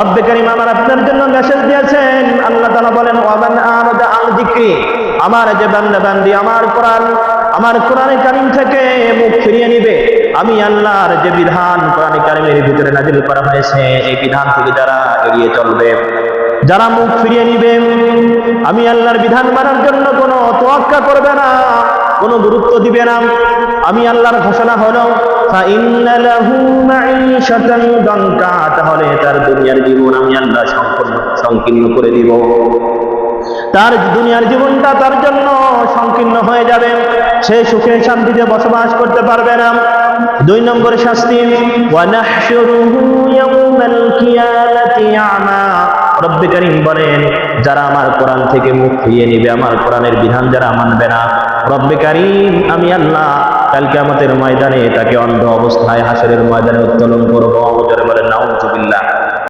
রব্বে কারীম আমার আপনার জন্য মেসেজ দিয়েছেন। আল্লাহ তাআলা বলেন, ওয়ামান আরাদা আন যিকরি, আমার যে বান্দা বান্দি আমার কোরআনে কারীম থেকে মুখ ফিরিয়ে নিবে, আমি আল্লাহর যে বিধান কোরআনে কারীমের ভিতরে নাযিল করা হয়েছে এই বিধান থেকে যারা এড়িয়ে চলবে, যারা মুখ ফিরিয়ে নিবে, আমি আল্লাহর বিধান মানার জন্য কোনো তোয়াক্কা করবে না, কোনো গুরুত্ব দিবে না, আমি আল্লাহর ঘোষণা হলো ফাইন্না লাহু মাঈশাতান দানকা, তাহলে তার দুনিয়ার জীবন আমি আল্লাহ সংকীর্ণ করে দিব, তার দুনিয়ার জীবনটা তার জন্য সংকীর্ণ হয়ে যাবে, সে সুখে শান্তিতে বসবাস করতে পারবে না। 2 নম্বর শাস্তি, ওয়া নাহশুরুহু ইয়াওমাল কিয়ামাতি আমা, রব্বে কারীম বলেন যারা আমার কোরআন থেকে মুখ ফিরিয়ে নিবে, আমার কোরআনের বিধান যারা মানবে না, রব্বে কারীম আমি আল্লাহ কাল কিয়ামতের ময়দানে তাকে অন্ধ অবস্থায় হাসরের ময়দানে উত্তোলন করব। জোরে বলেন নাউযুবিল্লাহ।